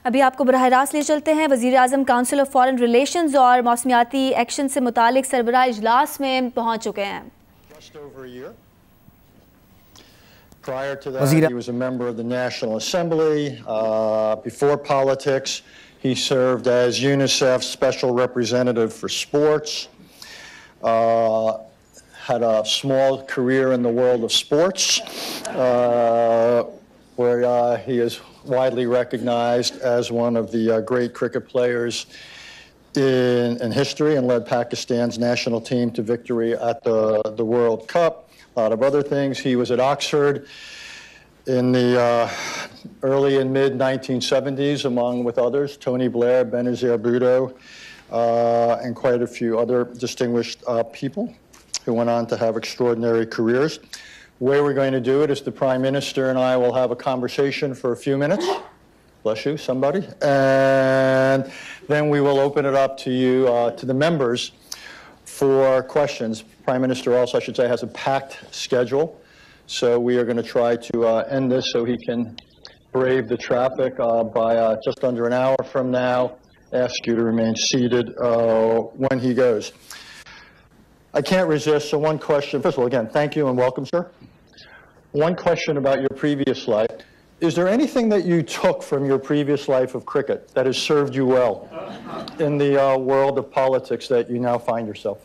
अभी आपको बराह रास्त ले चलते हैं। वज़ीर आज़म काउंसिल ऑफ फॉरेन रिलेशंस और मौसमियाती एक्शन से मुतालिक सरबराह इजलास में पहुँच चुके हैं। Prior to that, he was a member of the National Assembly. Before politics, he served as UNICEF's Special Representative for Sports. Had a small career in the world of sports, where he is widely recognized as one of the great cricket players in history and led Pakistan's national team to victory at the World Cup. A lot of other things. He was at Oxford in the early and mid 1970s, along with others, Tony Blair, Benazir Bhutto, and quite a few other distinguished people who went on to have extraordinary careers. The way we're going to do it is the Prime Minister and I will have a conversation for a few minutes. Bless you, somebody. And then we will open it up to you, to the members, for questions. Prime Minister also, I should say, has a packed schedule. So we are going to try to end this so he can brave the traffic by just under an hour from now. Ask you to remain seated when he goes. I can't resist, so one question. First of all, again, thank you and welcome, sir. One question about your previous life. Is there anything that you took from your previous life of cricket that has served you well in the world of politics that you now find yourself?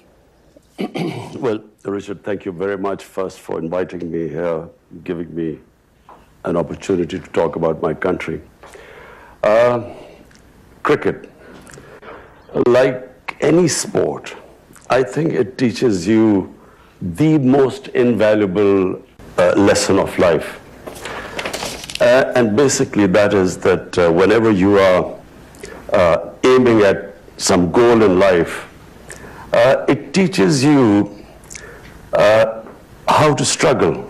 Well, Richard, thank you very much first for inviting me here, giving me an opportunity to talk about my country. Cricket, like any sport, I think it teaches you the most invaluable lesson of life. And basically that is that whenever you are aiming at some goal in life, it teaches you how to struggle,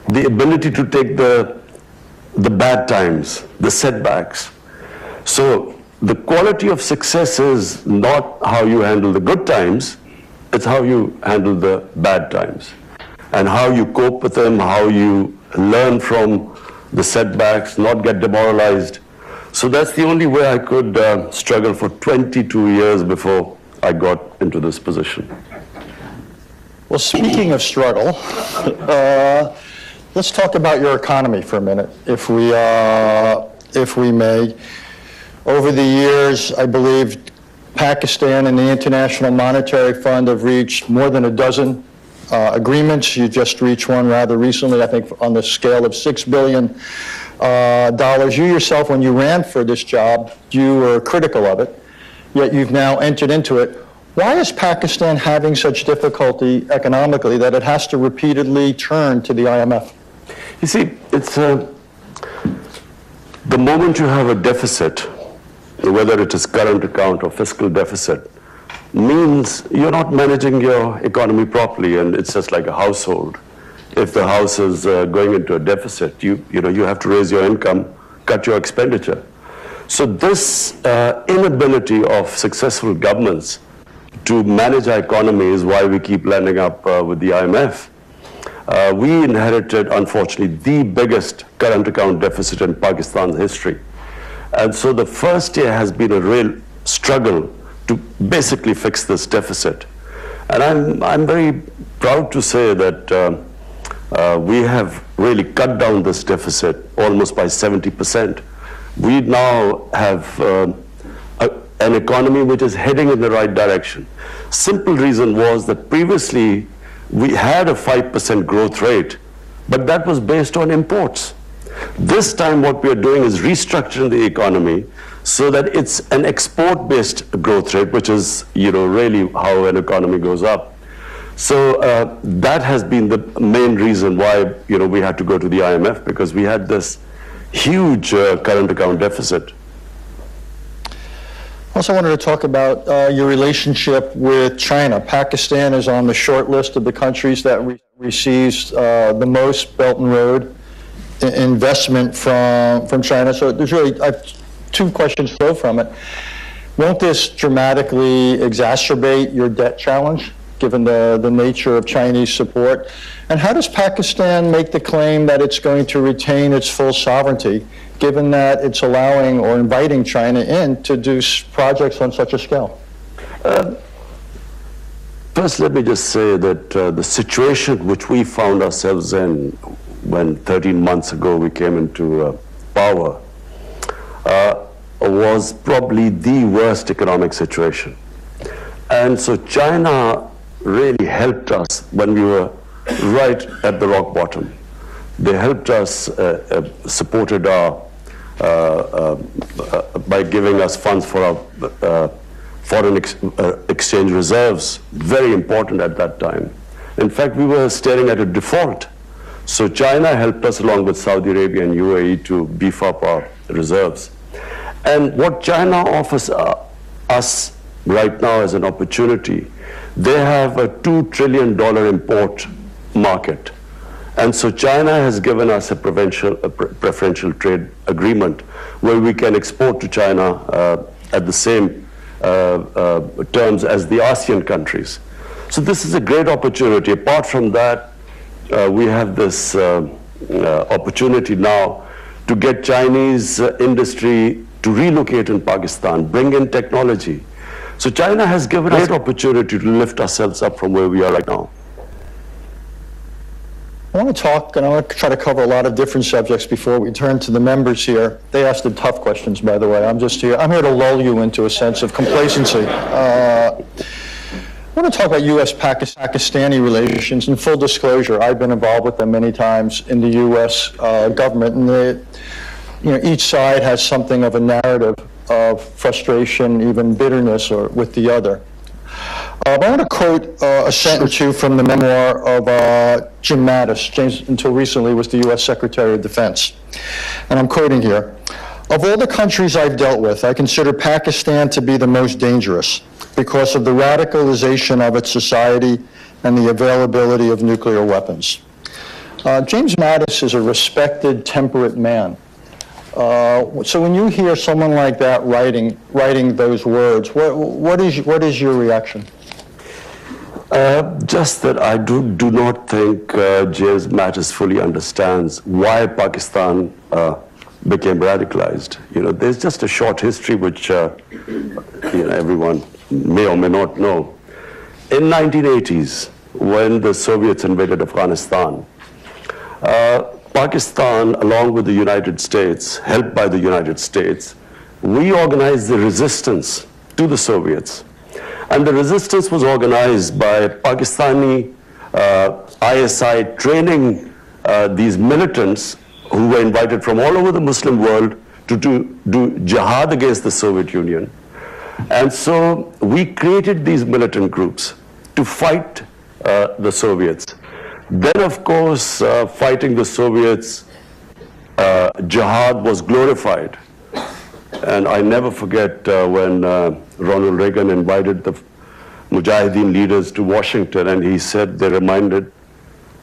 the ability to take the bad times, the setbacks. So the quality of success is not how you handle the good times, it's how you handle the bad times and how you cope with them, how you learn from the setbacks, not get demoralized. So that's the only way I could struggle for 22 years before I got into this position. Well, speaking of struggle, let's talk about your economy for a minute, if we may. Over the years, I believe Pakistan and the International Monetary Fund have reached more than a dozen agreements. You just reached one rather recently, I think on the scale of $6 billion. You yourself, when you ran for this job, you were critical of it, yet you've now entered into it. Why is Pakistan having such difficulty economically that it has to repeatedly turn to the IMF? You see, it's the moment you have a deficit, whether it is current account or fiscal deficit, means you're not managing your economy properly, and it's just like a household. If the house is going into a deficit, you have to raise your income, cut your expenditure. So this inability of successful governments to manage our economy is why we keep landing up with the IMF. We inherited, unfortunately, the biggest current account deficit in Pakistan's history. And so the first year has been a real struggle to basically fix this deficit. And I'm very proud to say that we have really cut down this deficit almost by 70%. We now have an economy which is heading in the right direction. Simple reason was that previously we had a 5% growth rate, but that was based on imports. This time what we are doing is restructuring the economy so that it's an export-based growth rate, which is really how an economy goes up. So that has been the main reason why we had to go to the IMF, because we had this huge current account deficit. I also wanted to talk about your relationship with China. Pakistan is on the short list of the countries that receives the most Belt and Road investment from China. So there's really two questions flow from it. Won't this dramatically exacerbate your debt challenge given the nature of Chinese support? And how does Pakistan make the claim that it's going to retain its full sovereignty, given that it's allowing or inviting China in to do projects on such a scale? First, let me just say that the situation which we found ourselves in when 13 months ago we came into power was probably the worst economic situation. And so China really helped us when we were right at the rock bottom. They helped us, supported our, by giving us funds for our foreign exchange reserves, very important at that time. In fact, we were staring at a default. So China helped us along with Saudi Arabia and UAE to beef up our reserves. And what China offers us right now as an opportunity, they have a $2 trillion import market. And so China has given us a preferential trade agreement where we can export to China at the same terms as the ASEAN countries. So this is a great opportunity. Apart from that, we have this opportunity now to get Chinese industry to relocate in Pakistan, bring in technology. So China has given us an opportunity to lift ourselves up from where we are right now. I want to talk, and I want to try to cover a lot of different subjects before we turn to the members here. They asked the tough questions, by the way. I'm here to lull you into a sense of complacency. I want to talk about US-Pakistani relations. In full disclosure, I've been involved with them many times in the US government, and each side has something of a narrative of frustration, even bitterness, or with the other. I want to quote a sentence or two from the memoir of Jim Mattis. James, until recently, was the U.S. Secretary of Defense. And I'm quoting here. Of all the countries I've dealt with, I consider Pakistan to be the most dangerous because of the radicalization of its society and the availability of nuclear weapons. James Mattis is a respected, temperate man. So when you hear someone like that writing those words, what is your reaction? Just that I do not think James Mattis fully understands why Pakistan became radicalized. There's just a short history which everyone may or may not know. In 1980s, when the Soviets invaded Afghanistan, Pakistan, along with the United States, helped by the United States, we organized the resistance to the Soviets. And the resistance was organized by Pakistani ISI training these militants who were invited from all over the Muslim world to do jihad against the Soviet Union. And so we created these militant groups to fight the Soviets. Then, of course, fighting the Soviets, jihad was glorified. And I never forget when Ronald Reagan invited the Mujahideen leaders to Washington, and he said they reminded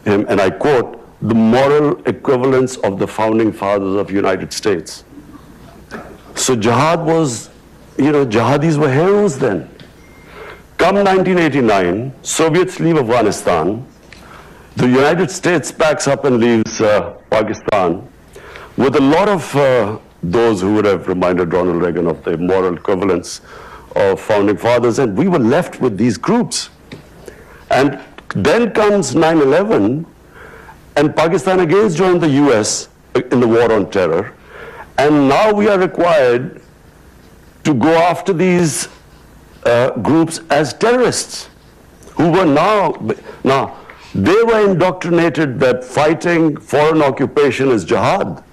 him, and I quote, the moral equivalence of the founding fathers of the United States. So jihad was, jihadis were heroes then. Come 1989, Soviets leave Afghanistan. The United States packs up and leaves Pakistan with a lot of those who would have reminded Ronald Reagan of the moral equivalence of founding fathers, and we were left with these groups. And then comes 9/11, and Pakistan again joined the US in the war on terror, and now we are required to go after these groups as terrorists, who were now they were indoctrinated that fighting foreign occupation is jihad.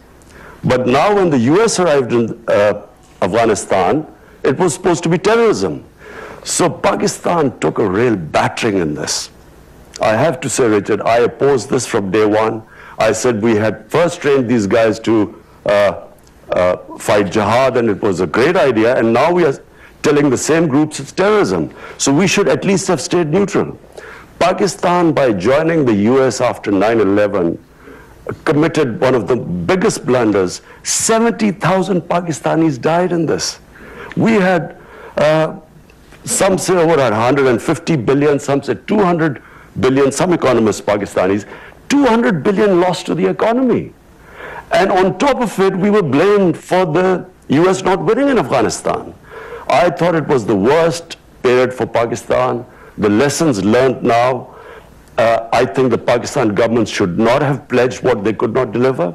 But now when the US arrived in Afghanistan, it was supposed to be terrorism. So Pakistan took a real battering in this. I have to say, Richard, I opposed this from day one. I said we had first trained these guys to fight jihad, and it was a great idea, and now we are telling the same groups it's terrorism. So we should at least have stayed neutral. Pakistan, by joining the US after 9/11, committed one of the biggest blunders. 70,000 Pakistanis died in this. We had some say over 150 billion, some say 200 billion, some economists, Pakistanis, 200 billion lost to the economy. And on top of it, we were blamed for the US not winning in Afghanistan. I thought it was the worst period for Pakistan. The lessons learned now, I think the Pakistan government should not have pledged what they could not deliver.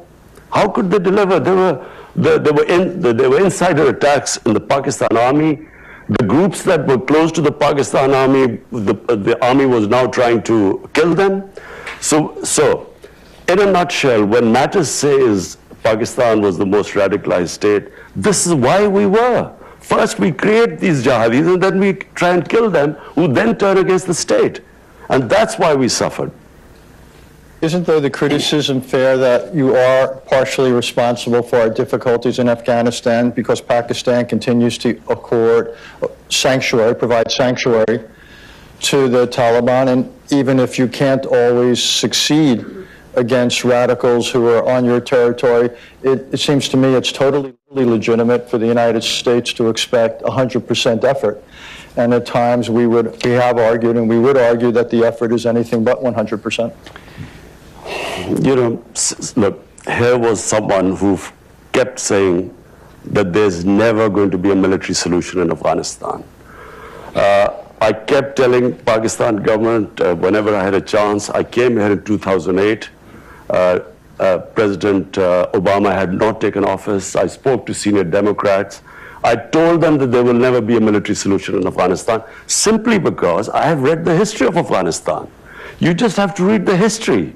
How could they deliver? There were insider attacks in the Pakistan army. The groups that were close to the Pakistan army, the army was now trying to kill them. So in a nutshell, when Matters says Pakistan was the most radicalized state, this is why we were. First we create these jihadis and then we try and kill them, who then turn against the state. And that's why we suffered. Isn't there the criticism fair that you are partially responsible for our difficulties in Afghanistan because Pakistan continues to accord sanctuary, provide sanctuary to the Taliban, and even if you can't always succeed against radicals who are on your territory, it seems to me it's totally legitimate for the United States to expect 100% effort. And at times we have argued and we would argue that the effort is anything but 100%. You know, look, here was someone who kept saying that there's never going to be a military solution in Afghanistan. I kept telling Pakistan government whenever I had a chance. I came here in 2008. President Obama had not taken office. I spoke to senior Democrats. I told them that there will never be a military solution in Afghanistan simply because I have read the history of Afghanistan. You just have to read the history.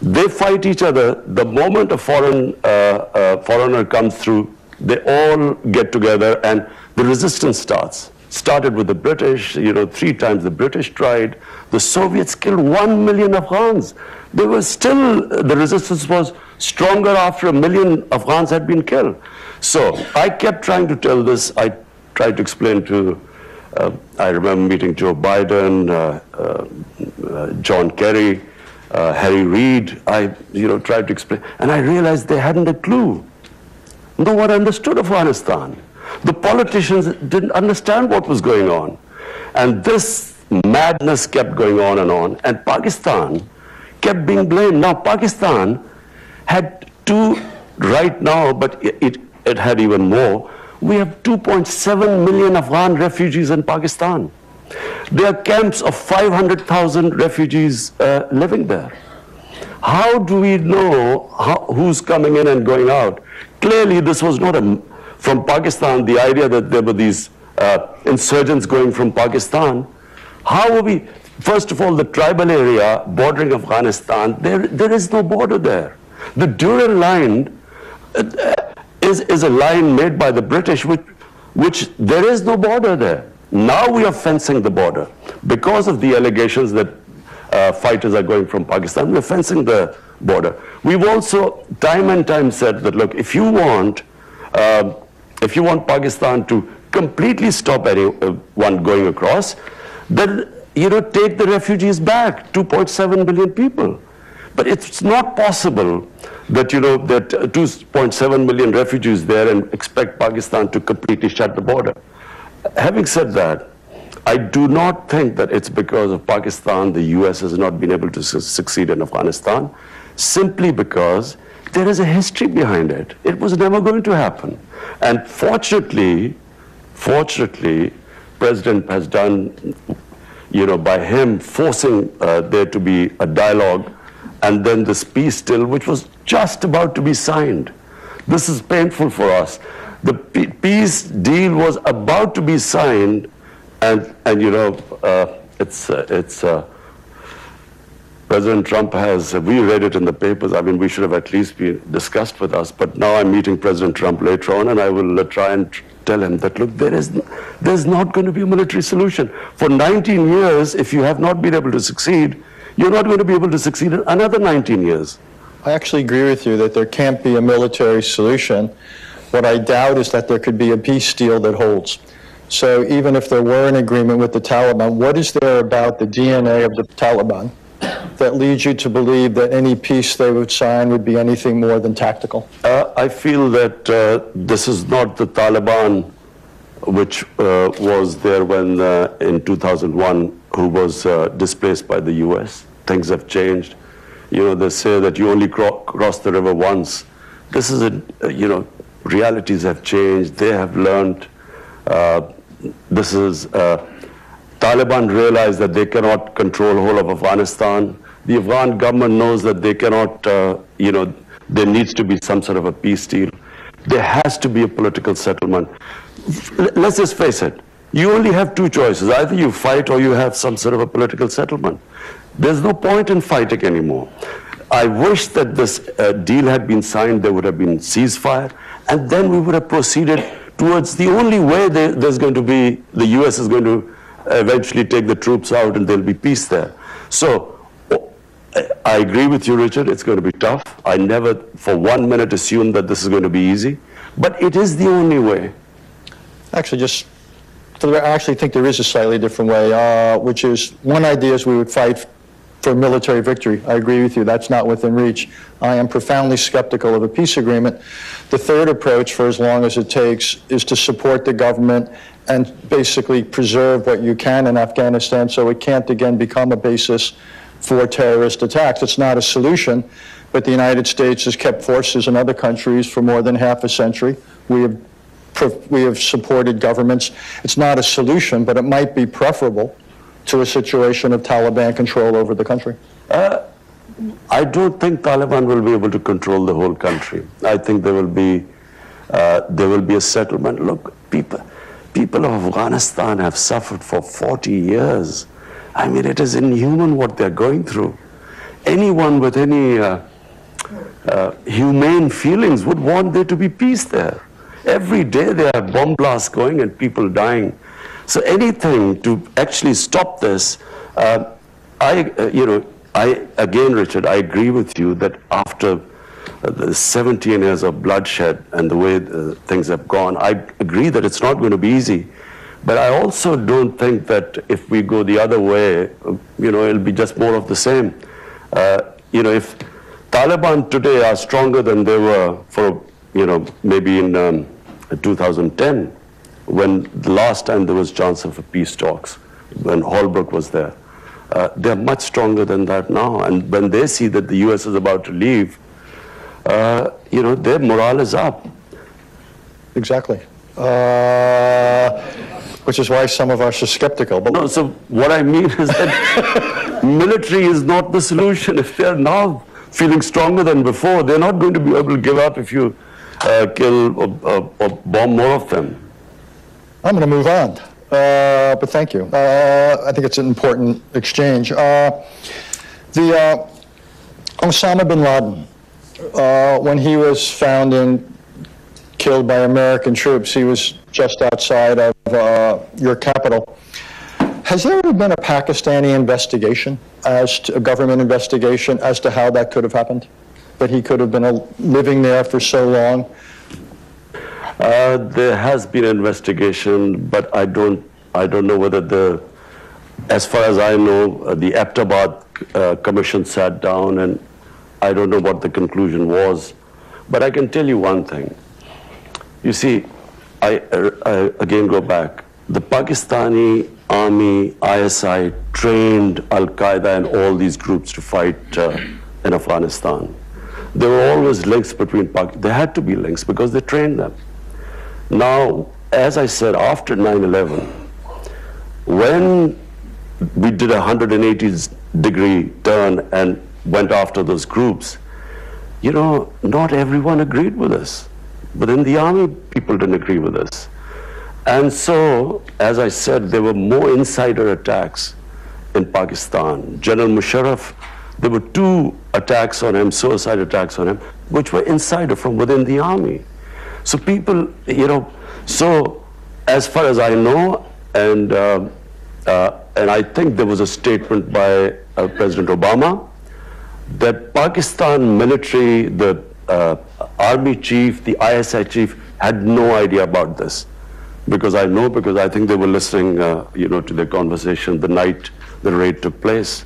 They fight each other. The moment a foreigner comes through, they all get together and the resistance starts. Started with the British, you know, 3 times the British tried. The Soviets killed 1 million Afghans. They were still, the resistance was stronger after 1 million Afghans had been killed. So I kept trying to tell this. I tried to explain to, I remember meeting Joe Biden, John Kerry, Harry Reid. I tried to explain, and I realized they hadn't a clue. No one understood Afghanistan. The politicians didn't understand what was going on. And this madness kept going on, and Pakistan kept being blamed. Now, Pakistan had 2 right now, but it had even more. We have 2.7 million Afghan refugees in Pakistan. There are camps of 500,000 refugees living there. How do we know who's coming in and going out? Clearly, this was not from Pakistan, the idea that there were these insurgents going from Pakistan. How are we? First of all, the tribal area bordering Afghanistan, there is no border there. The Durand line is a line made by the British, which there is no border there. Now we are fencing the border. Because of the allegations that fighters are going from Pakistan, we're fencing the border. We've also time and time said that, look, if you want Pakistan to completely stop anyone going across, then, take the refugees back, 2.7 billion people. But it's not possible that, that 2.7 million refugees there and expect Pakistan to completely shut the border. Having said that, I do not think that it's because of Pakistan the US has not been able to succeed in Afghanistan, simply because there is a history behind it. It was never going to happen. And fortunately, President has done, by him forcing there to be a dialogue, and then this peace deal, which was just about to be signed. This is painful for us. The peace deal was about to be signed, and President Trump we read it in the papers. I mean, we should have at least been discussed with us. But now I'm meeting President Trump later on, and I will try and tell him that, look, there's not going to be a military solution. For 19 years, if you have not been able to succeed, you're not going to be able to succeed in another 19 years. I actually agree with you that there can't be a military solution. What I doubt is that there could be a peace deal that holds. So even if there were an agreement with the Taliban, what is there about the DNA of the Taliban that leads you to believe that any peace they would sign would be anything more than tactical? I feel that this is not the Taliban which was there when in 2001, who was displaced by the US. Things have changed. You know, they say that you only cross the river once. This is realities have changed. They have learned. Taliban realized that they cannot control the whole of Afghanistan. The Afghan government knows that they cannot, there needs to be some sort of a peace deal. There has to be a political settlement. Let's just face it. You only have two choices. Either you fight or you have some sort of a political settlement. There's no point in fighting anymore. I wish that this deal had been signed, there would have been ceasefire, and then we would have proceeded towards the only way there's going to be, the US is going to eventually take the troops out and there'll be peace there. So, I agree with you, Richard, it's going to be tough. I never for 1 minute assumed that this is going to be easy, but it is the only way. Actually, I actually think there is a slightly different way, which is, one idea is we would fight for military victory. I agree with you, that's not within reach. I am profoundly skeptical of a peace agreement. The third approach, for as long as it takes, is to support the government and basically preserve what you can in Afghanistan so it can't again become a basis for terrorist attacks. It's not a solution, but the United States has kept forces in other countries for more than half a century. We have supported governments. It's not a solution, but it might be preferable to a situation of Taliban control over the country. I don't think Taliban will be able to control the whole country. I think there will be a settlement. Look, people of Afghanistan have suffered for 40 years. I mean, it is inhuman what they're going through. Anyone with any humane feelings would want there to be peace there. Every day there are bomb blasts going and people dying. So anything to actually stop this, again, Richard, I agree with you that after the 17 years of bloodshed and the way things have gone, I agree that it's not going to be easy. But I also don't think that if we go the other way, it'll be just more of the same. If Taliban today are stronger than they were for, maybe in 2010, when the last time there was chance of a peace talks, when Holbrooke was there, they're much stronger than that now. And when they see that the US is about to leave, their morale is up. Exactly. Which is why some of us are skeptical. But no, so what I mean is that military is not the solution. If they're now feeling stronger than before, they're not going to be able to give up if you kill or bomb more of them. I'm going to move on, but thank you. I think it's an important exchange. Osama bin Laden, when he was found and killed by American troops, he was just outside of your capital. Has there ever been a Pakistani investigation, a government investigation, as to how that could have happened? That he could have been living there for so long? There has been an investigation, but I don't know whether as far as I know, the Abbottabad commission sat down, and I don't know what the conclusion was. But I can tell you one thing. You see, I again go back. The Pakistani army, ISI, trained Al-Qaeda and all these groups to fight in Afghanistan. There were always links between there had to be links because they trained them. Now, as I said, after 9/11, when we did a 180-degree turn and went after those groups, not everyone agreed with us. But in the army, people didn't agree with us. And so, as I said, there were more insider attacks in Pakistan. General Musharraf, there were 2 attacks on him, suicide attacks on him, which were insider from within the army. So people, so as far as I know, and I think there was a statement by President Obama that Pakistan military, the army chief, the ISI chief had no idea about this. Because I think they were listening, to the conversation the night the raid took place.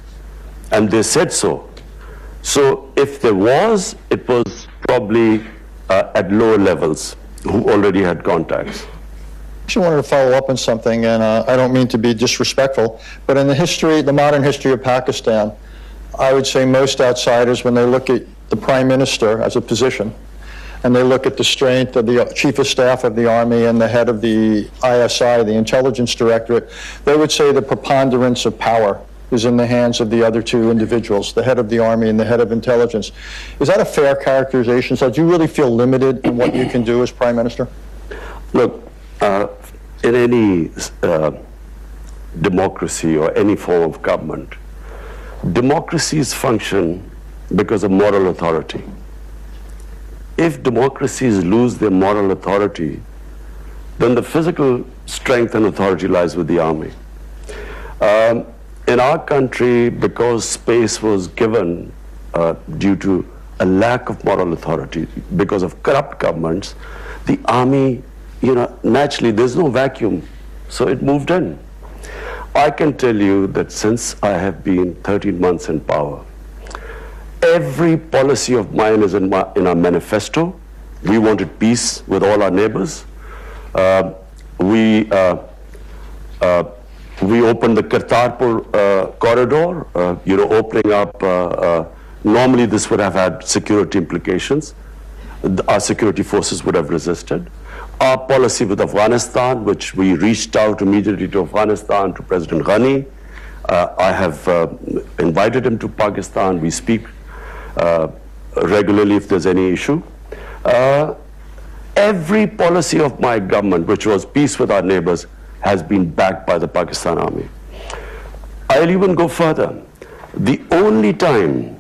And they said so. So if there was, it was probably at lower levels who already had contacts. actually wanted to follow up on something, and I don't mean to be disrespectful, but in the modern history of Pakistan, I would say most outsiders, when they look at the Prime Minister as a position, and they look at the strength of the Chief of Staff of the Army and the head of the ISI, the Intelligence Directorate, they would say the preponderance of power is in the hands of the other two individuals, the head of the Army and the head of Intelligence. Is that a fair characterization? So do you really feel limited in what you can do as Prime Minister? Look, in any democracy or any form of government, democracies function because of moral authority. If democracies lose their moral authority, then the physical strength and authority lies with the army. In our country, because space was given due to a lack of moral authority, because of corrupt governments, the army, naturally there's no vacuum, so it moved in. I can tell you that since I have been 13 months in power, every policy of mine is in our manifesto. We wanted peace with all our neighbors. We opened the Kartarpur corridor, opening up. Normally this would have had security implications. Our security forces would have resisted. Our policy with Afghanistan, which we reached out immediately to Afghanistan, to President Ghani. I have invited him to Pakistan. We speak regularly if there's any issue. Every policy of my government, which was peace with our neighbors, has been backed by the Pakistan Army. I'll even go further. The only time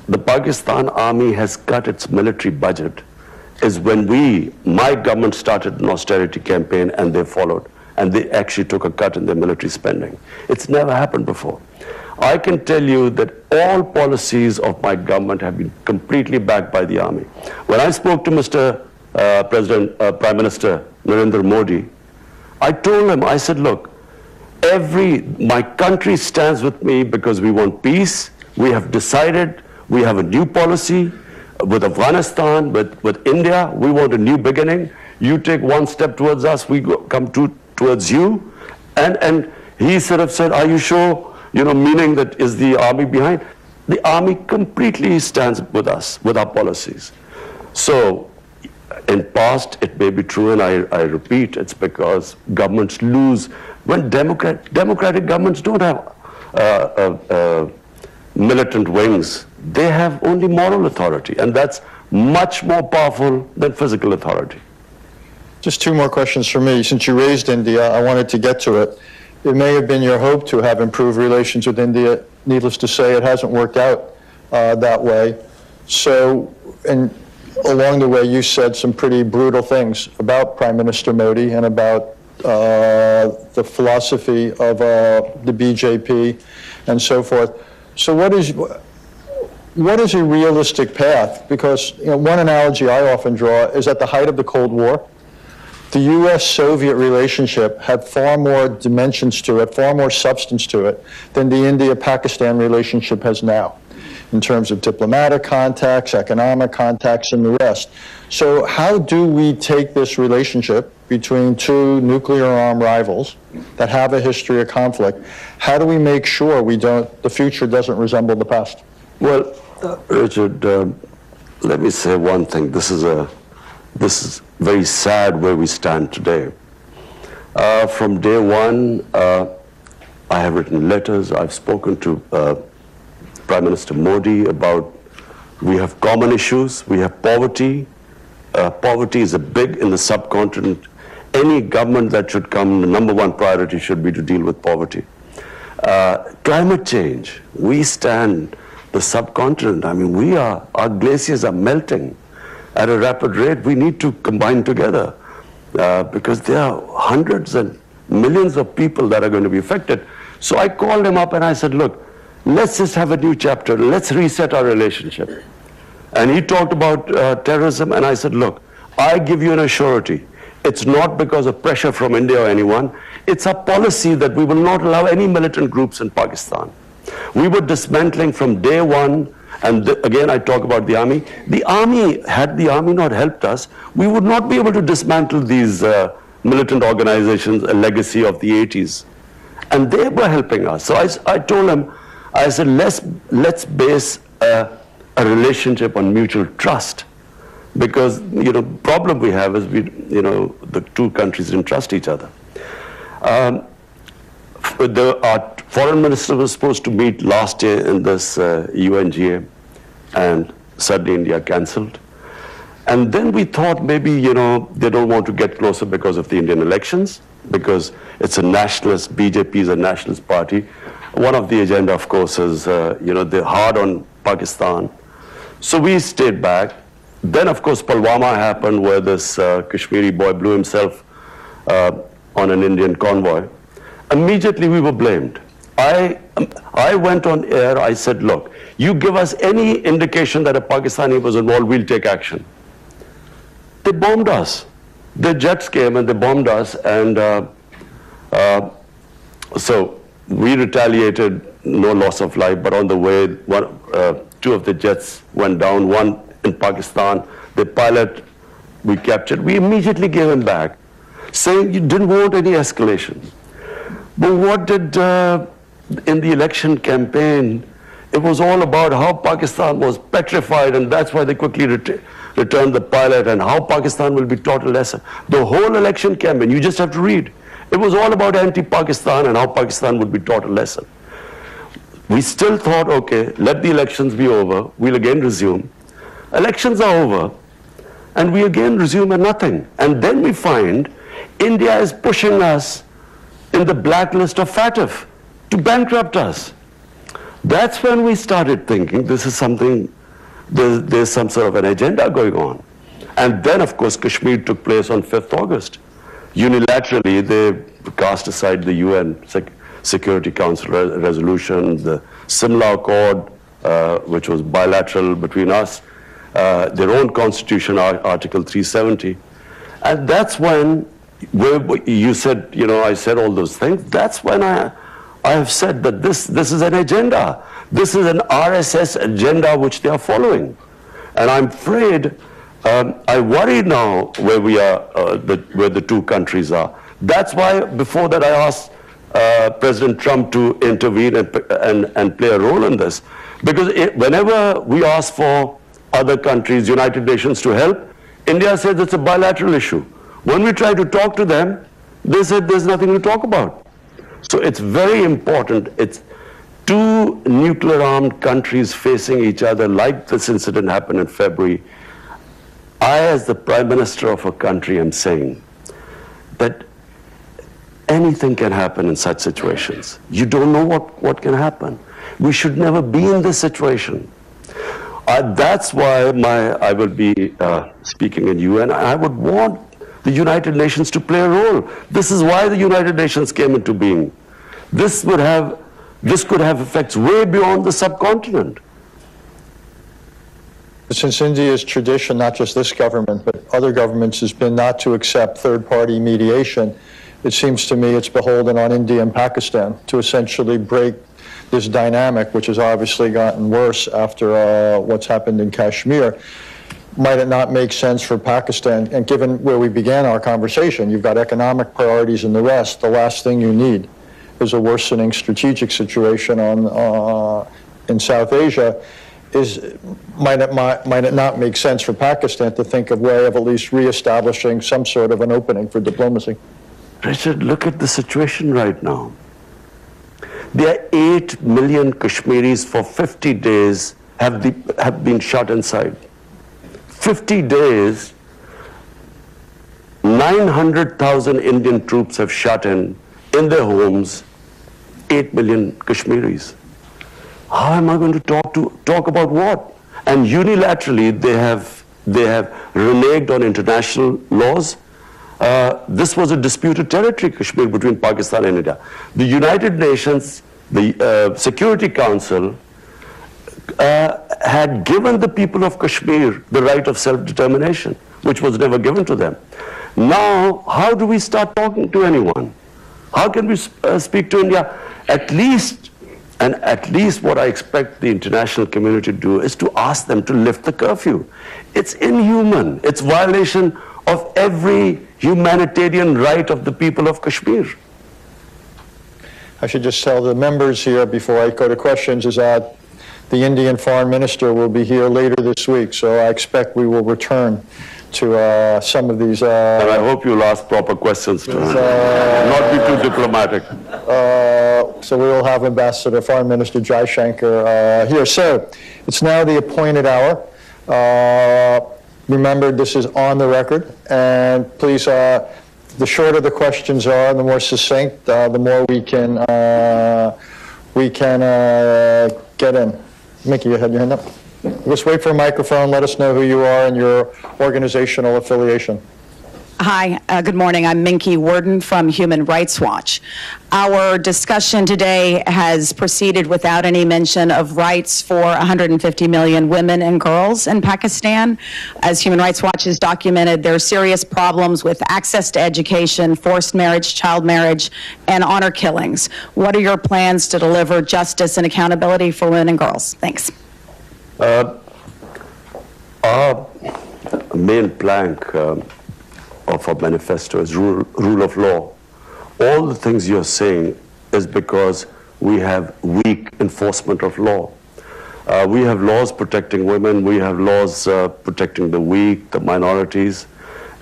the Pakistan Army has cut its military budget is when my government started an austerity campaign and they followed, and they actually took a cut in their military spending. It's never happened before. I can tell you that all policies of my government have been completely backed by the army. When I spoke to Prime Minister Narendra Modi, I told him, I said, look, my country stands with me because we want peace. We have decided, we have a new policy with Afghanistan, with India. We want a new beginning. You take one step towards us, we come towards you. And he sort of said, are you sure? Meaning that is the army behind? The army completely stands with us, with our policies. So, in past, it may be true, and I repeat, it's because governments lose. When democratic governments don't have militant wings, they have only moral authority, and that's much more powerful than physical authority. Just two more questions for me. Since you raised India, I wanted to get to it. It may have been your hope to have improved relations with India. Needless to say, it hasn't worked out that way. So, and along the way, you said some pretty brutal things about Prime Minister Modi and about the philosophy of the BJP and so forth. So what is a realistic path? Because one analogy I often draw is at the height of the Cold War, the U.S.-Soviet relationship had far more dimensions to it, far more substance to it, than the India-Pakistan relationship has now, in terms of diplomatic contacts, economic contacts, and the rest. So how do we take this relationship between two nuclear-armed rivals that have a history of conflict? How do we make sure the future doesn't resemble the past? Well, Richard, let me say one thing. This is very sad where we stand today. From day one, I have written letters. I've spoken to Prime Minister Modi about we have common issues. We have poverty. Poverty is big in the subcontinent. Any government that should come, the number one priority should be to deal with poverty. Climate change. We stand the subcontinent. I mean, our glaciers are melting at a rapid rate. We need to combine together because there are hundreds and millions of people that are going to be affected. So I called him up and I said, look, let's just have a new chapter. Let's reset our relationship. And he talked about terrorism, and I said, look, I give you an assurity. It's not because of pressure from India or anyone. It's a policy that we will not allow any militant groups in Pakistan. We were dismantling from day one, and again I talk about the army. Had the army not helped us, we would not be able to dismantle these militant organizations, a legacy of the 80s. And they were helping us. So I told him, I said, let's base a relationship on mutual trust. Because, problem we have is the two countries didn't trust each other. Our foreign minister was supposed to meet last year in this UNGA, and suddenly India cancelled. And then we thought maybe, they don't want to get closer because of the Indian elections, because it's a nationalist, BJP is a nationalist party. One of the agenda, of course, is, they're hard on Pakistan. So we stayed back. Then, of course, Pulwama happened, where this Kashmiri boy blew himself on an Indian convoy. Immediately we were blamed. I went on air, I said, look, you give us any indication that a Pakistani was involved, we'll take action. They bombed us. The jets came and they bombed us, and so we retaliated, no loss of life, but on the way, two of the jets went down, one in Pakistan. The pilot we captured, we immediately gave him back, saying you didn't want any escalation. But what did, in the election campaign, it was all about how Pakistan was petrified, and that's why they quickly returned the pilot, and how Pakistan will be taught a lesson. The whole election campaign, you just have to read. It was all about anti-Pakistan and how Pakistan would be taught a lesson. We still thought, okay, let the elections be over, we'll again resume. Elections are over, and we again resume at nothing. And then we find India is pushing us in the blacklist of FATF to bankrupt us. That's when we started thinking this is something, there's some sort of an agenda going on. And then, of course, Kashmir took place on 5th August. Unilaterally, they cast aside the UN Security Council resolution, the Simla Accord, which was bilateral between us, their own constitution, Article 370. And that's when, you said, I said all those things. That's when I have said that this is an agenda. This is an RSS agenda which they are following. And I'm afraid, I worry now where we are, where the two countries are. That's why before that I asked President Trump to intervene and play a role in this. Because whenever we ask for other countries, United Nations to help, India says it's a bilateral issue. When we try to talk to them, they said there's nothing to talk about. So it's very important. It's two nuclear-armed countries facing each other, like this incident happened in February. I, as the Prime Minister of a country, am saying that anything can happen in such situations. You don't know what can happen. We should never be in this situation. That's why I will be speaking in UN. I would want the United Nations to play a role. This is why the United Nations came into being. This could have effects way beyond the subcontinent. Since India's tradition, not just this government, but other governments, has been not to accept third-party mediation, it seems to me it's beholden on India and Pakistan to essentially break this dynamic, which has obviously gotten worse after what's happened in Kashmir. Might it not make sense for Pakistan, and given where we began our conversation, you've got economic priorities and the rest, the last thing you need is a worsening strategic situation in South Asia. Might it not make sense for Pakistan to think of a way of at least reestablishing some sort of an opening for diplomacy? Richard, look at the situation right now. There are 8 million Kashmiris for 50 days have been shut inside. 50 days, 900,000 Indian troops have shut in their homes, 8 million Kashmiris. How am I going to talk about what? And unilaterally, they have reneged on international laws. This was a disputed territory, Kashmir, between Pakistan and India. The United Nations, the Security Council, had given the people of Kashmir the right of self-determination, which was never given to them. Now, how do we start talking to anyone? How can we speak to India? At least what I expect the international community to do is to ask them to lift the curfew. It's inhuman. It's violation of every humanitarian right of the people of Kashmir. I should just tell the members here before I go to questions is that the Indian Foreign Minister will be here later this week, so I expect we will return to some of these. And I hope you'll ask proper questions to him, not be too diplomatic. So we will have Ambassador Foreign Minister Jai Shankar here. So it's now the appointed hour. Remember, this is on the record, and please, the shorter the questions are, the more succinct, the more we can get in. Mickey, you had your hand up. Just wait for a microphone. Let us know who you are and your organizational affiliation. Hi, good morning. I'm Minky Worden from Human Rights Watch. Our discussion today has proceeded without any mention of rights for 150 million women and girls in Pakistan. As Human Rights Watch has documented, there are serious problems with access to education, forced marriage, child marriage, and honor killings. What are your plans to deliver justice and accountability for women and girls? Thanks. Our main plank of our manifesto is rule of law. All the things you're saying is because we have weak enforcement of law. We have laws protecting women, we have laws protecting the weak, the minorities,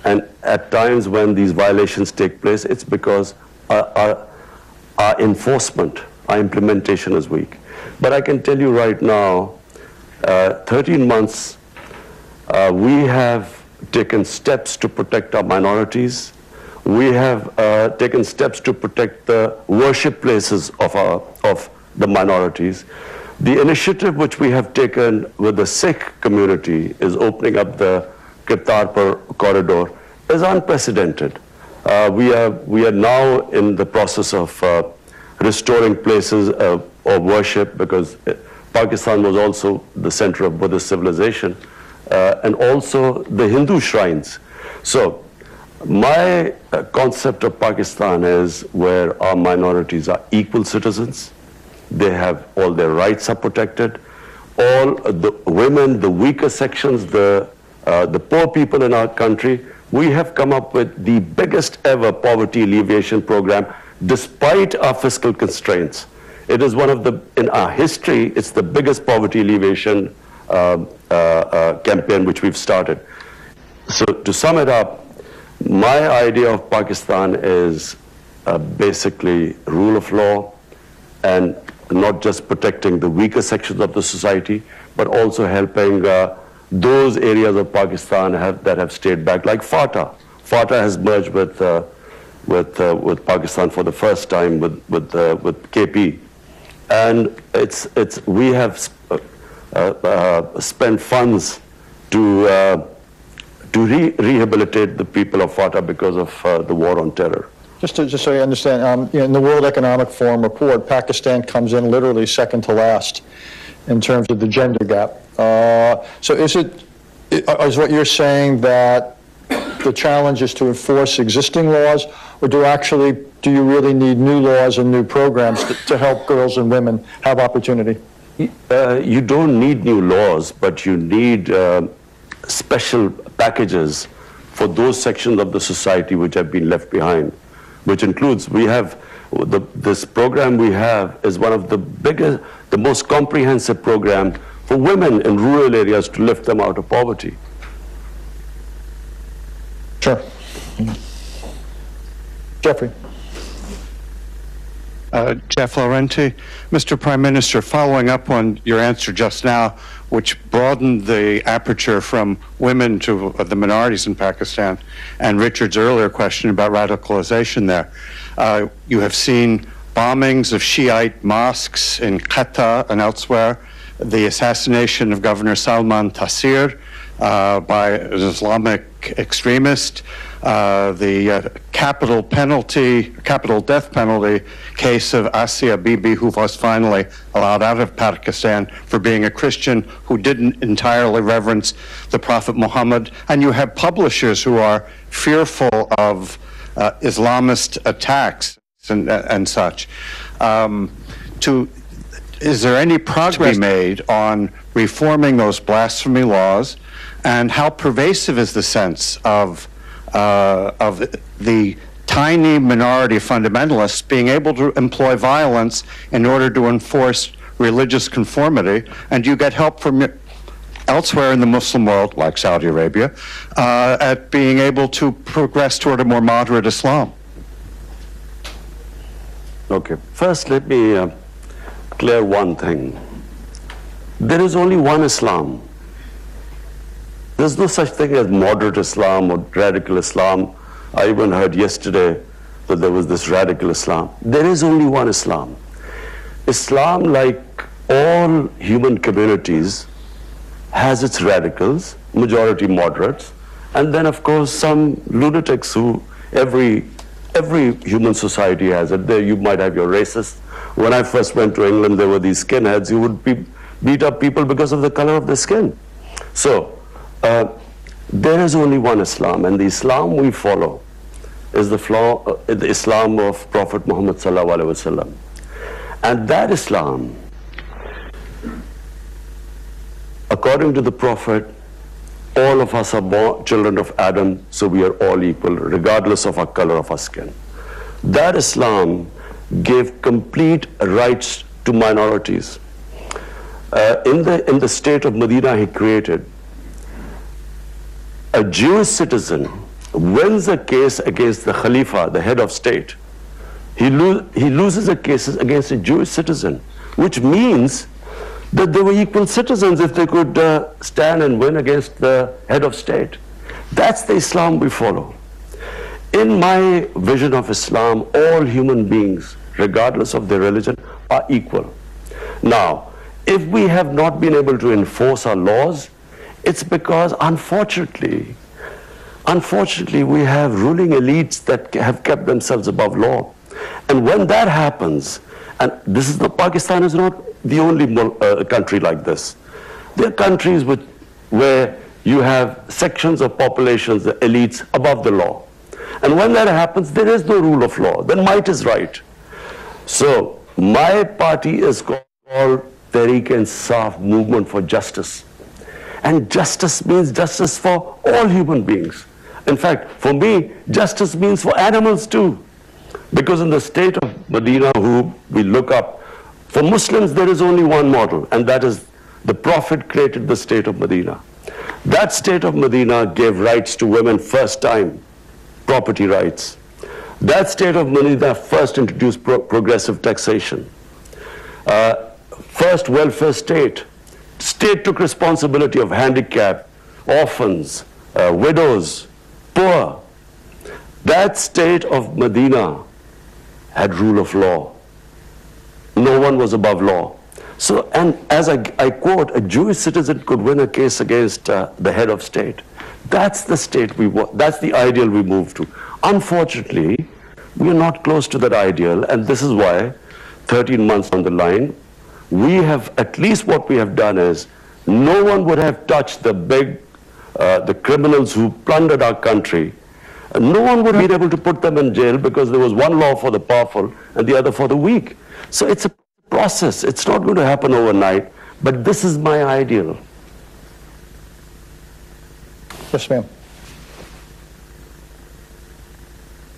and at times when these violations take place, it's because our enforcement, our implementation is weak. But I can tell you right now, 13 months, we have taken steps to protect our minorities. We have taken steps to protect the worship places of the minorities. The initiative which we have taken with the Sikh community is opening up the Khitab corridor is unprecedented. We are now in the process of restoring places of worship, because Pakistan was also the center of Buddhist civilization, and also the Hindu shrines. So my concept of Pakistan is where our minorities are equal citizens. They have all their rights are protected. All the women, the weaker sections, the poor people in our country, we have come up with the biggest ever poverty alleviation program despite our fiscal constraints. It is one of the, in our history, it's the biggest poverty alleviation campaign which we've started. So to sum it up, my idea of Pakistan is basically rule of law, and not just protecting the weaker sections of the society, but also helping those areas of Pakistan that have stayed back, like FATA. FATA has merged with Pakistan for the first time with KP, and we have spent funds to rehabilitate the people of FATA because of the war on terror. Just so you understand, in the World Economic Forum report, Pakistan comes in literally second to last in terms of the gender gap. So is what you're saying that the challenge is to enforce existing laws, or do you really need new laws and new programs to help girls and women have opportunity? You don't need new laws, but you need special packages for those sections of the society which have been left behind, which includes, this program we have is one of the biggest, the most comprehensive program for women in rural areas to lift them out of poverty. Sure. Jeffrey. Jeff Laurenti. Mr. Prime Minister, following up on your answer just now, which broadened the aperture from women to the minorities in Pakistan, and Richard's earlier question about radicalization there, you have seen bombings of Shiite mosques in Khitab and elsewhere, the assassination of Governor Salman Taseer by an Islamic extremist, the capital death penalty case of Asia Bibi, who was finally allowed out of Pakistan for being a Christian who didn't entirely reverence the Prophet Muhammad. And you have publishers who are fearful of Islamist attacks and such. Is there any progress made on reforming those blasphemy laws, and how pervasive is the sense of of the tiny minority of fundamentalists being able to employ violence in order to enforce religious conformity, and you get help from elsewhere in the Muslim world, like Saudi Arabia, at being able to progress toward a more moderate Islam. Okay, first let me clear one thing. There is only one Islam. There's no such thing as moderate Islam or radical Islam. I even heard yesterday that there was this radical Islam. There is only one Islam. Islam, like all human communities, has its radicals, majority moderates, and then of course some lunatics who every human society has it. There you might have your racists. When I first went to England, there were these skinheads who would beat up people because of the color of their skin. So there is only one Islam, and the Islam we follow is the Islam of Prophet Muhammad sallallahu alaihi wasallam. And that Islam, according to the Prophet, all of us are born children of Adam, so we are all equal, regardless of our color of our skin. That Islam gave complete rights to minorities. In the state of Medina he created, a Jewish citizen wins a case against the Khalifa, the head of state. He loses a case against a Jewish citizen, which means that they were equal citizens if they could stand and win against the head of state. That's the Islam we follow. In my vision of Islam, all human beings, regardless of their religion, are equal. Now, if we have not been able to enforce our laws, it's because, unfortunately, we have ruling elites that have kept themselves above law. And when that happens, and Pakistan is not the only country like this. There are countries where you have sections of populations, the elites, above the law. And when that happens, there is no rule of law. Then might is right. So my party is called Tehreek-e-Insaf, Movement for Justice. And justice means justice for all human beings. In fact, for me, justice means for animals too. Because in the state of Medina, who we look up, for Muslims there is only one model, and that is the Prophet created the state of Medina. That state of Medina gave rights to women first time, property rights. That state of Medina first introduced progressive taxation. First welfare state. State took responsibility of handicapped, orphans, widows, poor. That state of Medina had rule of law. No one was above law. So, and as I quote, a Jewish citizen could win a case against the head of state. That's the state we want. That's the ideal we move to. Unfortunately, we are not close to that ideal, and this is why 13 months on the line, we have, at least what we have done is, no one would have touched the criminals who plundered our country. No one would be able to put them in jail because there was one law for the powerful and the other for the weak. So it's a process. It's not going to happen overnight, but this is my ideal. Yes, ma'am.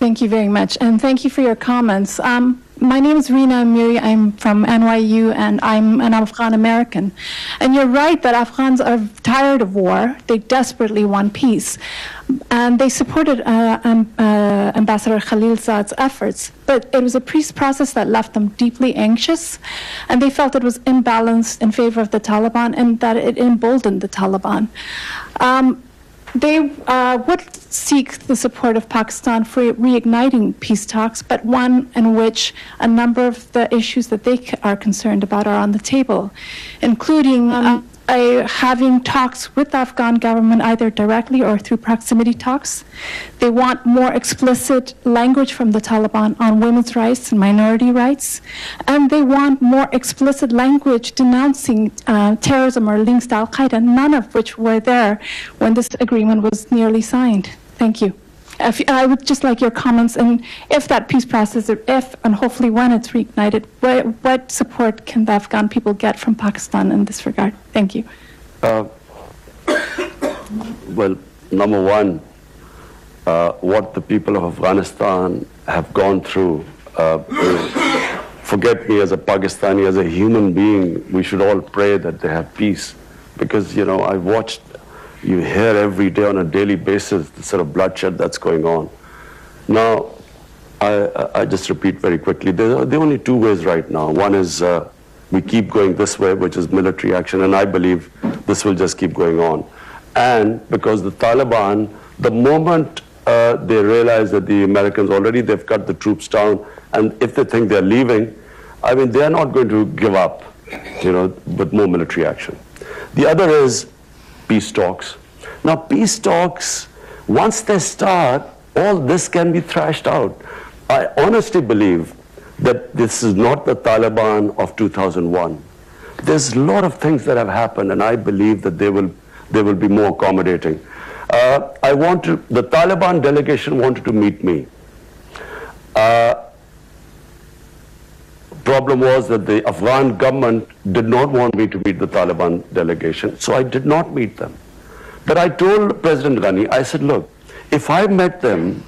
Thank you very much, and thank you for your comments. My name is Rina Amiri. I'm from NYU, and I'm an Afghan American. And you're right that Afghans are tired of war. They desperately want peace. And they supported Ambassador Khalilzad's efforts. But it was a peace process that left them deeply anxious, and they felt it was imbalanced in favor of the Taliban and that it emboldened the Taliban. They would seek the support of Pakistan for reigniting peace talks, but one in which a number of the issues that they are concerned about are on the table, including having talks with the Afghan government either directly or through proximity talks. They want more explicit language from the Taliban on women's rights and minority rights. And they want more explicit language denouncing terrorism or links to Al-Qaeda, none of which were there when this agreement was nearly signed. Thank you. I would just like your comments, and if that peace process, if and hopefully when it's reignited, what support can the Afghan people get from Pakistan in this regard? Thank you. Well, number one, what the people of Afghanistan have gone through. Forget me as a Pakistani, as a human being, we should all pray that they have peace. Because, you know, I've watched, you hear every day on a daily basis the sort of bloodshed that's going on. Now, I just repeat very quickly, there are only two ways right now. One is we keep going this way, which is military action, and I believe this will just keep going on. And because the Taliban, the moment they realize that the Americans already, they've cut the troops down, and if they think they're leaving, I mean, they're not going to give up, you know, with more military action. The other is peace talks. Now, peace talks, once they start, all this can be thrashed out. I honestly believe that this is not the Taliban of 2001. There's a lot of things that have happened, and I believe that they will be more accommodating. The Taliban delegation wanted to meet me. Problem was that the Afghan government did not want me to meet the Taliban delegation, so I did not meet them. But I told President Ghani, I said, look, if I meet them,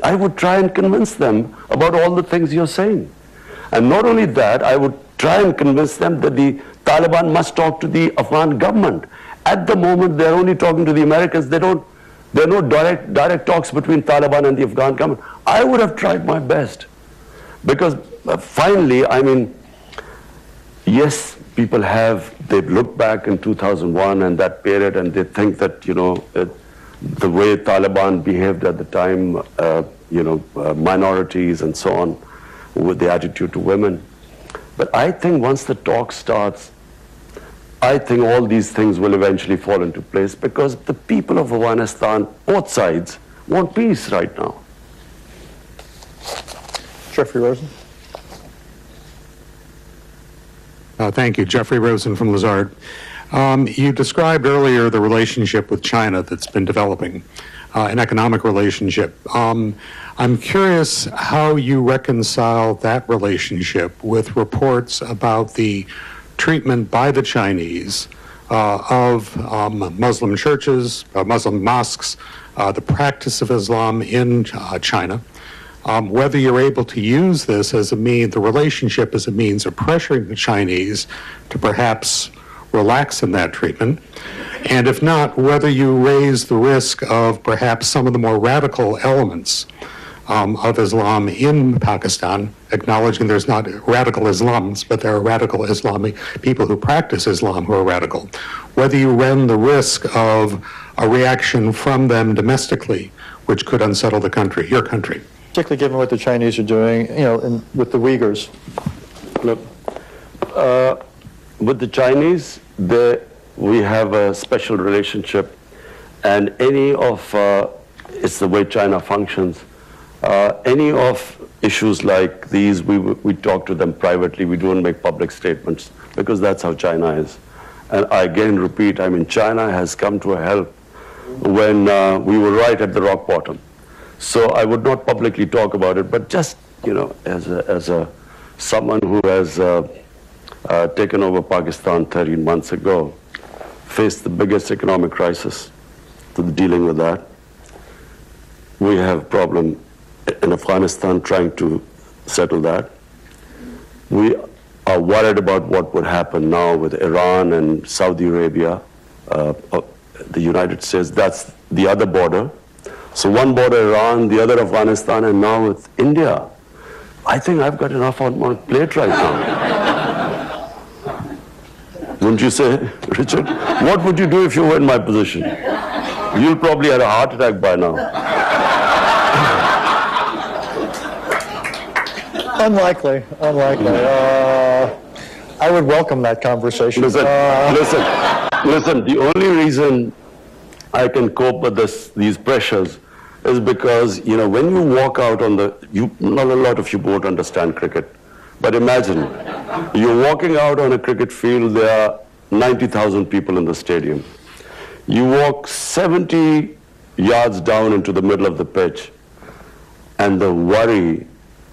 I would try and convince them about all the things you're saying. And not only that, I would try and convince them that the Taliban must talk to the Afghan government. At the moment, they're only talking to the Americans. There are no direct talks between Taliban and the Afghan government. I would have tried my best. Because finally, I mean, yes, people they've looked back in 2001 and that period, and they think that, you know, the way Taliban behaved at the time, you know, minorities and so on, with the attitude to women. But I think once the talk starts, I think all these things will eventually fall into place, because the people of Afghanistan, both sides, want peace right now. Jeffrey Rosen. Thank you. Jeffrey Rosen from Lazard. You described earlier the relationship with China that's been developing, an economic relationship. I'm curious how you reconcile that relationship with reports about the treatment by the Chinese of Muslim churches, Muslim mosques, the practice of Islam in China. Whether you're able to use this as a means, the relationship as a means of pressuring the Chinese to perhaps relax in that treatment, and if not, whether you raise the risk of perhaps some of the more radical elements of Islam in Pakistan, acknowledging there's not radical Islams, but there are radical Islamic people who practice Islam who are radical, whether you run the risk of a reaction from them domestically, which could unsettle the country, your country. Particularly given what the Chinese are doing, you know, with the Uyghurs. Look, with the Chinese, we have a special relationship, and any of, it's the way China functions, any of issues like these, we talk to them privately, we don't make public statements, because that's how China is. And I again repeat, I mean, China has come to a help when we were right at the rock bottom. So I would not publicly talk about it, but just, you know, as someone who has taken over Pakistan 13 months ago, faced the biggest economic crisis, to dealing with that. We have a problem in Afghanistan trying to settle that. We are worried about what would happen now with Iran and Saudi Arabia, the United States. That's the other border. So one border Iran, the other Afghanistan, and now with India. I think I've got enough on my plate right now. Wouldn't you say, Richard? What would you do if you were in my position? You'll probably have a heart attack by now. Unlikely. I would welcome that conversation. Listen, the only reason I can cope with these pressures is because, you know, when you walk out on not a lot of you won't understand cricket, but imagine, you're walking out on a cricket field, there are 90,000 people in the stadium. You walk 70 yards down into the middle of the pitch, and the worry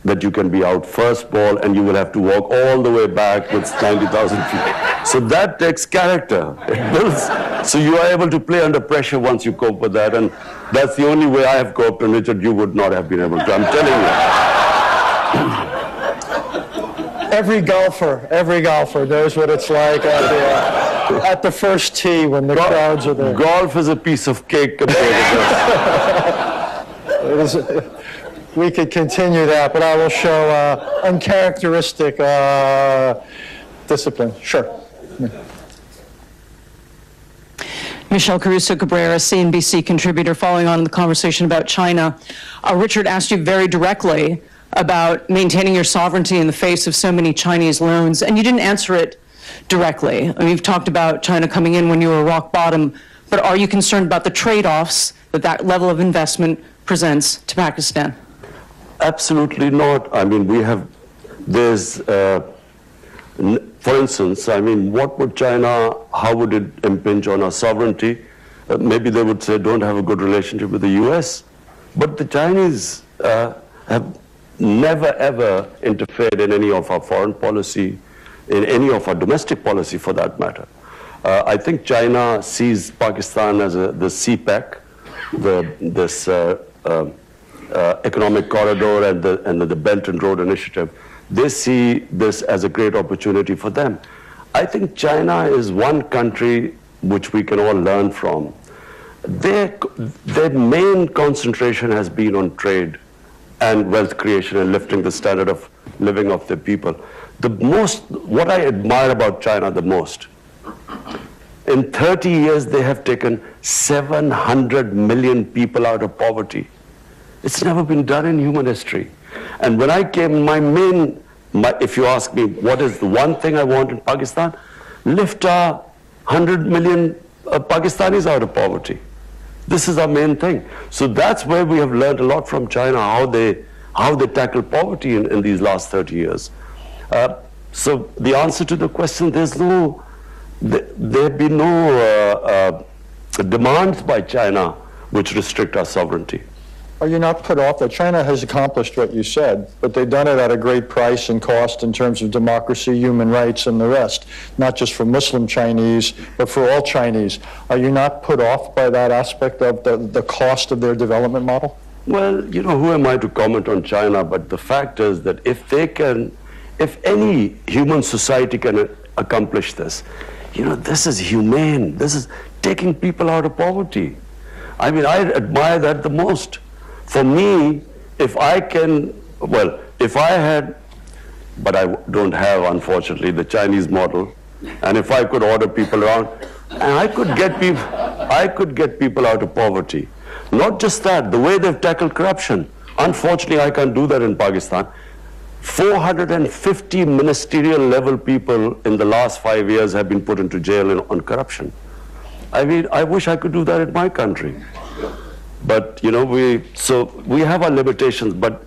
that you can be out first ball and you will have to walk all the way back with 90,000 people. So that takes character. It builds So you are able to play under pressure once you cope with that, and that's the only way I have coped, and Richard, you would not have been able to. I'm telling you. Every golfer knows what it's like at the first tee when the crowds are there. Golf is a piece of cake compared to this. We could continue that, but I will show uncharacteristic discipline. Sure. Michelle Caruso-Cabrera, CNBC contributor, following on the conversation about China. Richard asked you very directly about maintaining your sovereignty in the face of so many Chinese loans, and you didn't answer it directly. I mean, you've talked about China coming in when you were rock bottom, but are you concerned about the trade-offs that that level of investment presents to Pakistan? Absolutely not. I mean, for instance, I mean, what would China, how would it impinge on our sovereignty? Maybe they would say, don't have a good relationship with the US. But the Chinese have never, ever interfered in any of our foreign policy, in any of our domestic policy for that matter. I think China sees Pakistan as the CPEC, this economic corridor and the Belt and Road Initiative. They see this as a great opportunity for them. I think China is one country which we can all learn from. Their main concentration has been on trade and wealth creation and lifting the standard of living of their people. What I admire about China the most, in 30 years they have taken 700 million people out of poverty. It's never been done in human history. And when I came, if you ask me, what is the one thing I want in Pakistan? Lift 100 million Pakistanis out of poverty. This is our main thing. So that's where we have learned a lot from China, how they tackle poverty in these last 30 years. So the answer to the question, there have been no demands by China which restrict our sovereignty. Are you not put off that China has accomplished what you said, but they've done it at a great price and cost in terms of democracy, human rights, and the rest, not just for Muslim Chinese, but for all Chinese? Are you not put off by that aspect of the cost of their development model? Well, you know, who am I to comment on China? But the fact is that if any human society can accomplish this, you know, this is humane. This is taking people out of poverty. I mean, I admire that the most. For me, if I had, but I don't have, unfortunately, the Chinese model, and if I could order people around, and I could get people out of poverty. Not just that, the way they've tackled corruption. Unfortunately, I can't do that in Pakistan. 450 ministerial level people in the last 5 years have been put into jail on corruption. I mean, I wish I could do that in my country. But, you know, we have our limitations, but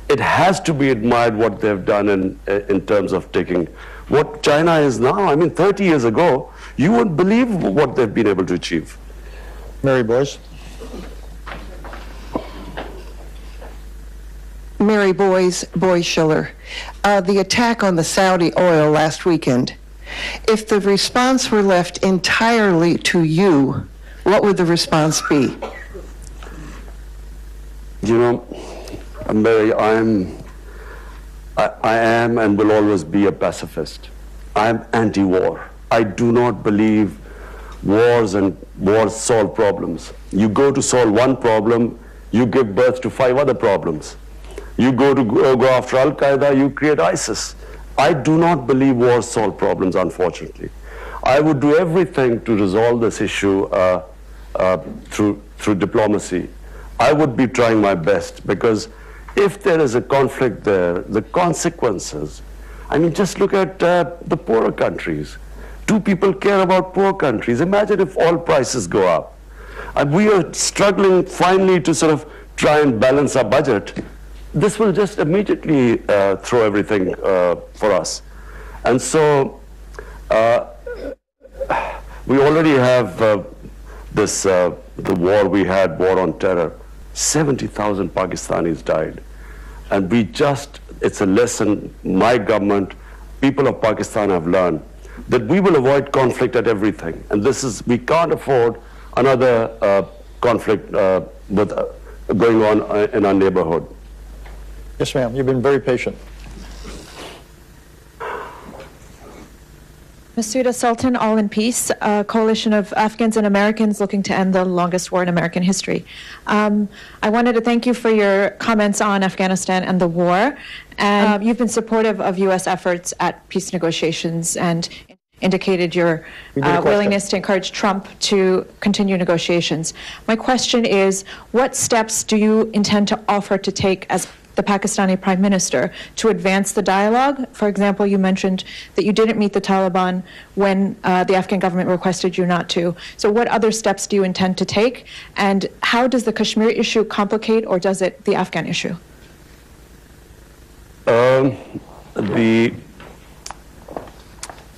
it has to be admired what they've done in terms of taking what China is now. I mean, 30 years ago, you wouldn't believe what they've been able to achieve. Mary Boyce. Mary Boyce-Schiller. The attack on the Saudi oil last weekend, if the response were left entirely to you, what would the response be? You know, Mary, I am and will always be a pacifist. I am anti-war. I do not believe wars solve problems. You go to solve one problem, you give birth to 5 other problems. You go after Al-Qaeda, you create ISIS. I do not believe wars solve problems, unfortunately. I would do everything to resolve this issue through diplomacy. I would be trying my best, because if there is a conflict there, the consequences, I mean, just look at the poorer countries. Do people care about poor countries? Imagine if oil prices go up. And we are struggling finally to sort of try and balance our budget. This will just immediately throw everything for us. And so we already have the war we had, war on terror. 70,000 Pakistanis died. And it's a lesson my government, people of Pakistan have learned. that we will avoid conflict at everything. And we can't afford another conflict going on in our neighborhood. Yes, ma'am. You've been very patient. Masuda Sultan, All in Peace, a coalition of Afghans and Americans looking to end the longest war in American history. I wanted to thank you for your comments on Afghanistan and the war. And you've been supportive of U.S. efforts at peace negotiations and indicated your willingness to encourage Trump to continue negotiations. My question is, what steps do you intend to offer to take as the Pakistani Prime Minister to advance the dialogue? For example, you mentioned that you didn't meet the Taliban when the Afghan government requested you not to. So what other steps do you intend to take? And how does the Kashmir issue complicate, or does it the Afghan issue?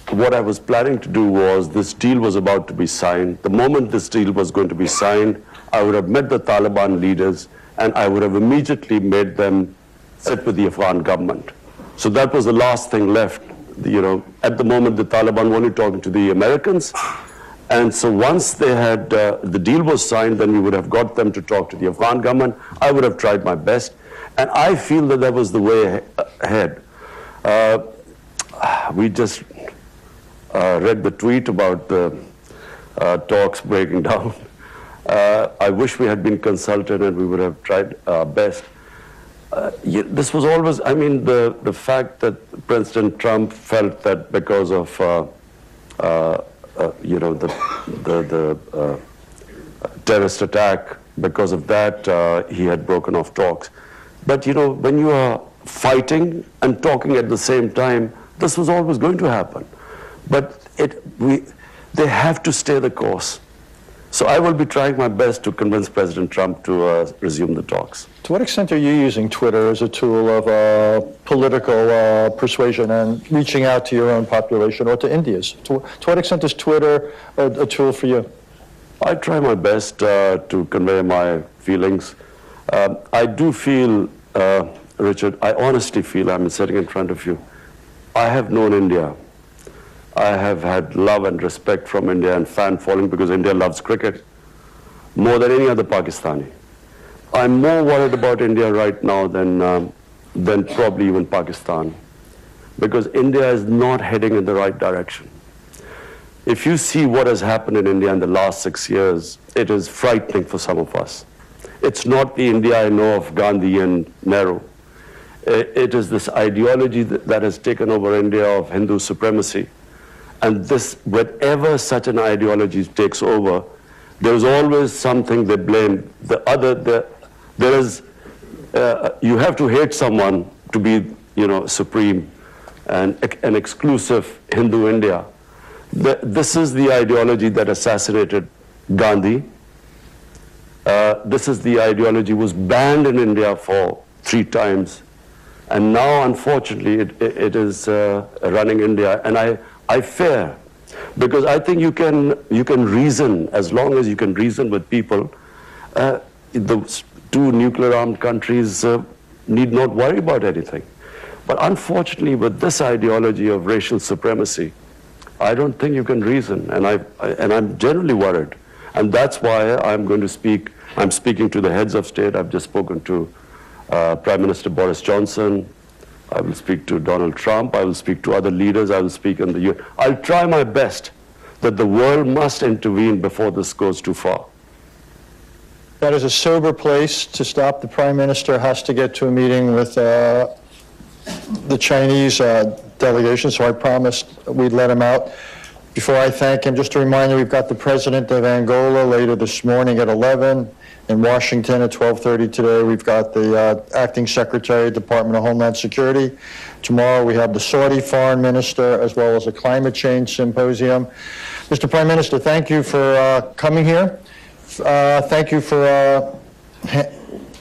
What I was planning to do was, this deal was about to be signed. The moment this deal was going to be signed, I would have met the Taliban leaders and I would have immediately made them sit with the Afghan government. So that was the last thing left. At the moment, the Taliban wanted talking to the Americans. And so once they had, the deal was signed, then we would have got them to talk to the Afghan government. I would have tried my best. And I feel that that was the way ahead. We just read the tweet about the talks breaking down. I wish we had been consulted and we would have tried our best. This was always, the fact that President Trump felt that because of, the terrorist attack, because of that, he had broken off talks. But, when you are fighting and talking at the same time, this was always going to happen. But they have to stay the course. So I will be trying my best to convince President Trump to resume the talks. To what extent are you using Twitter as a tool of political persuasion and reaching out to your own population or to India's? To what extent is Twitter a tool for you? I try my best to convey my feelings. I do feel, Richard, I honestly feel, I'm sitting in front of you, I have known India. I have had love and respect from India and fan following because India loves cricket more than any other Pakistani. I'm more worried about India right now than probably even Pakistan, because India is not heading in the right direction. If you see what has happened in India in the last 6 years, it is frightening for some of us. It's not the India I know of Gandhi and Nehru. It is this ideology that has taken over India of Hindu supremacy. And whenever such an ideology takes over, there's always something they blame. You have to hate someone to be, supreme and an exclusive Hindu India. This is the ideology that assassinated Gandhi. This is the ideology was banned in India for 3 times. And now, unfortunately, it is running India. And I fear, because I think you can reason, as long as you can reason with people. The 2 nuclear-armed countries need not worry about anything. But unfortunately, with this ideology of racial supremacy, I don't think you can reason, and I'm generally worried. And that's why I'm going to speak. I'm speaking to the heads of state. I've just spoken to Prime Minister Boris Johnson. I will speak to Donald Trump. I will speak to other leaders. I will speak in the UN. I'll try my best that the world must intervene before this goes too far. That is a sober place to stop. The Prime Minister has to get to a meeting with the Chinese delegation, so I promised we'd let him out. Before I thank him, just a reminder, we've got the President of Angola later this morning at 11. In Washington at 12:30 today, we've got the Acting Secretary, Department of Homeland Security. Tomorrow we have the Saudi Foreign Minister as well as a climate change symposium. Mr. Prime Minister, thank you for coming here. Thank you for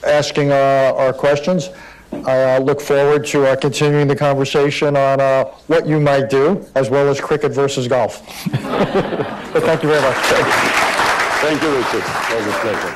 asking our questions. I look forward to continuing the conversation on what you might do, as well as cricket versus golf. But thank you very much. Thank you, Richard. It was a pleasure.